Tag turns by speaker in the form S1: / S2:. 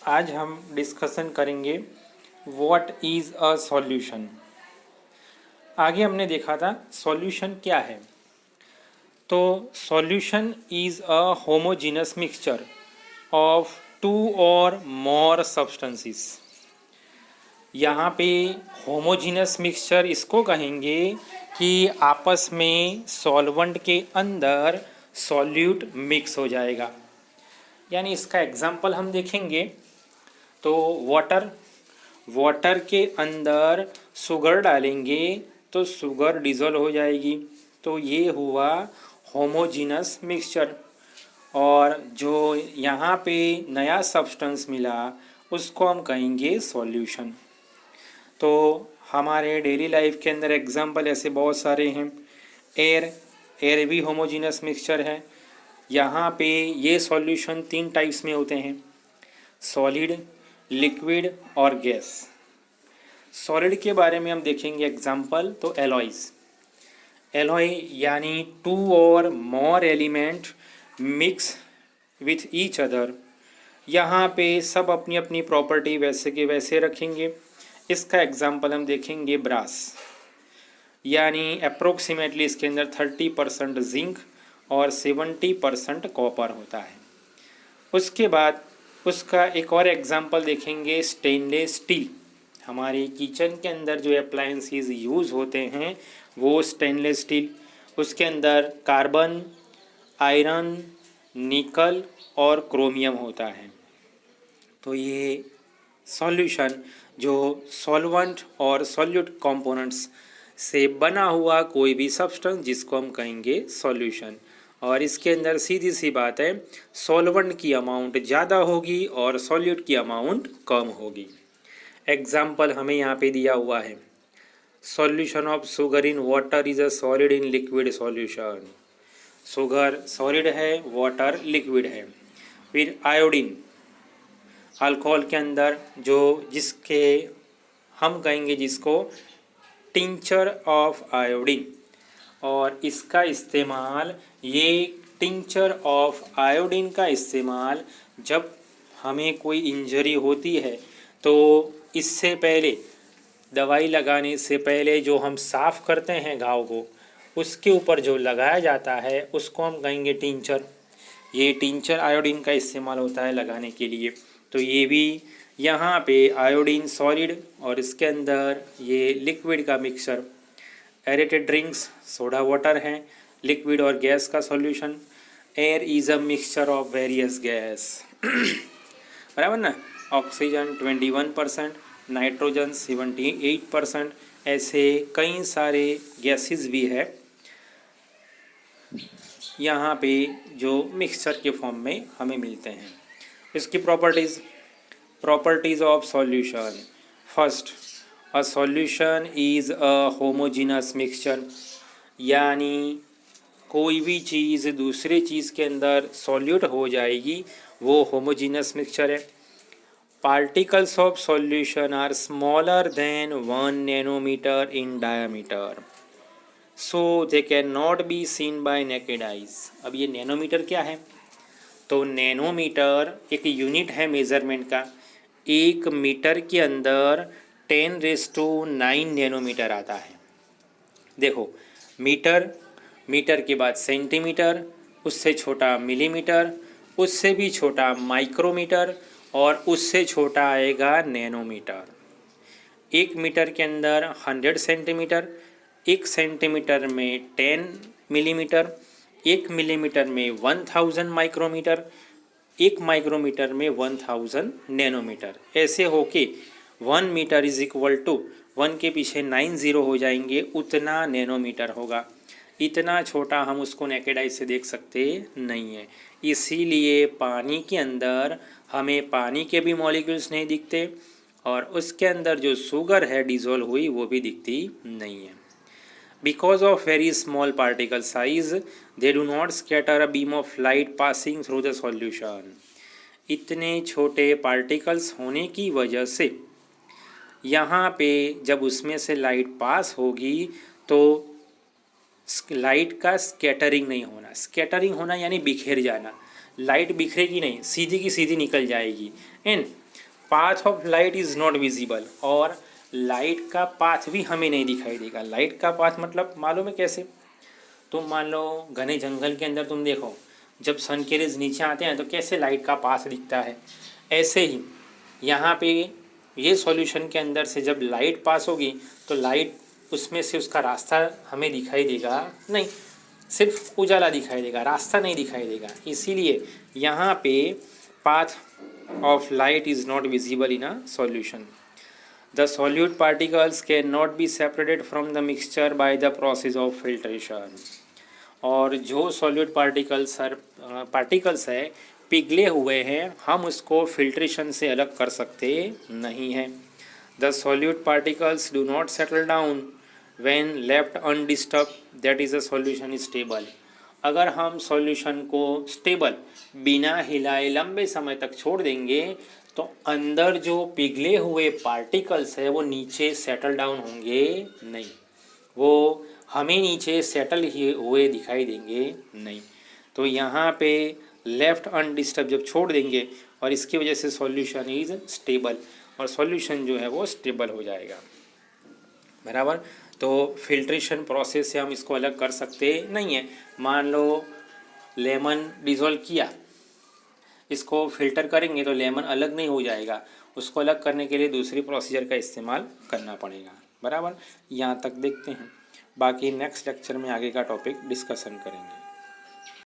S1: आज हम डिस्कशन करेंगे व्हाट इज़ अ सॉल्यूशन। आगे हमने देखा था सॉल्यूशन क्या है। तो solution is a homogeneous mixture of two or more substances. यहाँ पे होमोजीनस मिक्सचर इसको कहेंगे कि आपस में सॉल्वेंट के अंदर सॉल्यूट मिक्स हो जाएगा। यानी इसका एग्जाम्पल हम देखेंगे तो वाटर के अंदर शुगर डालेंगे तो शुगर डिज़ोल्व हो जाएगी। तो ये हुआ होमोजीनस मिक्सचर। और जो यहाँ पे नया सब्सटेंस मिला उसको हम कहेंगे सॉल्यूशन। तो हमारे डेली लाइफ के अंदर एग्जाम्पल ऐसे बहुत सारे हैं। एयर भी होमोजीनस मिक्सचर है। यहाँ पे ये सॉल्यूशन 3 टाइप्स में होते हैं, सॉलिड, लिक्विड और गैस। सॉलिड के बारे में हम देखेंगे एग्जाम्पल तो एलॉय यानी to or more element mix with each other. यहाँ पे सब अपनी अपनी प्रॉपर्टी वैसे के वैसे रखेंगे। इसका एग्जाम्पल हम देखेंगे ब्रास, यानी अप्रोक्सीमेटली इसके अंदर 30% जिंक और 70% कॉपर होता है। उसके बाद उसका एक और एग्जाम्पल देखेंगे स्टेनलेस स्टील। हमारे किचन के अंदर जो अप्लायंसेस यूज़ होते हैं वो स्टेनलेस स्टील, उसके अंदर कार्बन, आयरन, निकल और क्रोमियम होता है। तो ये सॉल्यूशन जो सॉल्वेंट और सॉल्यूट कंपोनेंट्स से बना हुआ कोई भी सब्सटेंस जिसको हम कहेंगे सॉल्यूशन। और इसके अंदर सीधी सी बात है, सॉल्वेंट की अमाउंट ज़्यादा होगी और सॉल्यूट की अमाउंट कम होगी। एग्जाम्पल हमें यहाँ पे दिया हुआ है, solution of sugar in water is a solid in liquid solution. Sugar solid है, वाटर लिक्विड है। फिर आयोडीन, अल्कोहल के अंदर जो जिसके हम कहेंगे जिसको टिंचर ऑफ आयोडीन। और इसका इस्तेमाल, ये टिंचर ऑफ आयोडीन का इस्तेमाल जब हमें कोई इंजरी होती है तो इससे पहले, दवाई लगाने से पहले जो हम साफ़ करते हैं घाव को, उसके ऊपर जो लगाया जाता है उसको हम कहेंगे टिंचर। ये टिंचर आयोडीन का इस्तेमाल होता है लगाने के लिए। तो ये भी यहाँ पे आयोडीन सॉलिड और इसके अंदर ये लिक्विड का mixture. Aerated drinks soda water हैं, लिक्विड और गैस का solution. Air is a mixture of various gas बराबर ना। ऑक्सीजन 21%, नाइट्रोजन 78%, ऐसे कई सारे गैसेस भी है यहाँ पे जो मिक्सचर के फॉर्म में हमें मिलते हैं। इसकी properties of solution. First, a solution is a homogeneous mixture, यानी कोई भी चीज़ दूसरे चीज़ के अंदर सॉल्यूट हो जाएगी वो होमोजीनस मिक्सचर है। Particles of solution are smaller than 1 nanometer in diameter, so they can not be seen by naked eyes. अब ये नैनोमीटर क्या है? तो नैनोमीटर एक यूनिट है मेज़रमेंट का। 1 मीटर के अंदर 10⁹ नैनोमीटर आता है। देखो, मीटर के बाद सेंटीमीटर, उससे छोटा मिलीमीटर, उससे भी छोटा माइक्रोमीटर और उससे छोटा आएगा नैनोमीटर। 1 मीटर के अंदर 100 सेंटीमीटर, 1 सेंटीमीटर में 10 मिलीमीटर, 1 मिलीमीटर में 1000 माइक्रोमीटर, 1 माइक्रोमीटर में 1000 नैनोमीटर। ऐसे होके 1 मीटर इज इक्वल टू 1 के पीछे 9 जीरो हो जाएंगे, उतना नैनोमीटर होगा। इतना छोटा हम उसको नेकेड आई से देख सकते नहीं है। इसीलिए पानी के अंदर हमें पानी के भी मॉलिक्यूल्स नहीं दिखते और उसके अंदर जो शुगर है डिज़ोल्व हुई वो भी दिखती नहीं है। Because of very small particle size, they do not scatter a beam of light passing through the solution. इतने छोटे पार्टिकल्स होने की वजह से यहाँ पे जब उसमें से लाइट पास होगी तो लाइट का स्कैटरिंग नहीं होना। स्कैटरिंग होना यानी बिखेर जाना। लाइट बिखरेगी नहीं, सीधी की सीधी निकल जाएगी। And path of light is not visible, और लाइट का पाथ भी हमें नहीं दिखाई देगा। लाइट का पाथ मतलब मालूम है कैसे? तुम मान लो घने जंगल के अंदर तुम देखो, जब सन के रेज नीचे आते हैं तो कैसे लाइट का पाथ दिखता है, ऐसे ही यहाँ पे ये सॉल्यूशन के अंदर से जब लाइट पास होगी तो लाइट उसमें से उसका रास्ता हमें दिखाई देगा नहीं, सिर्फ उजाला दिखाई देगा, रास्ता नहीं दिखाई देगा। इसीलिए यहाँ पे path of light is not visible in a solution. The solute particles cannot be separated from the mixture by the process of filtration। और जो सॉल्यूट पार्टिकल्स है पिघले हुए हैं, हम उसको फिल्ट्रेशन से अलग कर सकते नहीं हैं। The solute particles do not settle down when left undisturb, that is a solution is stable. अगर हम सॉल्यूशन को स्टेबल बिना हिलाए लंबे समय तक छोड़ देंगे तो अंदर जो पिघले हुए पार्टिकल्स है वो नीचे सेटल डाउन होंगे नहीं, वो हमें नीचे सेटल हुए दिखाई देंगे नहीं। तो यहाँ पे लेफ्ट अनडिस्टर्ब जब छोड़ देंगे और इसकी वजह से सॉल्यूशन इज स्टेबल, और सॉल्यूशन जो है वो स्टेबल हो जाएगा, बराबर। तो फिल्ट्रेशन प्रोसेस से हम इसको अलग कर सकते नहीं है। मान लो लेमन डिज़ोल्व किया, इसको फिल्टर करेंगे तो लेमन अलग नहीं हो जाएगा, उसको अलग करने के लिए दूसरी प्रोसीजर का इस्तेमाल करना पड़ेगा, बराबर। यहाँ तक देखते हैं, बाकी नेक्स्ट लेक्चर में आगे का टॉपिक डिस्कशन करेंगे।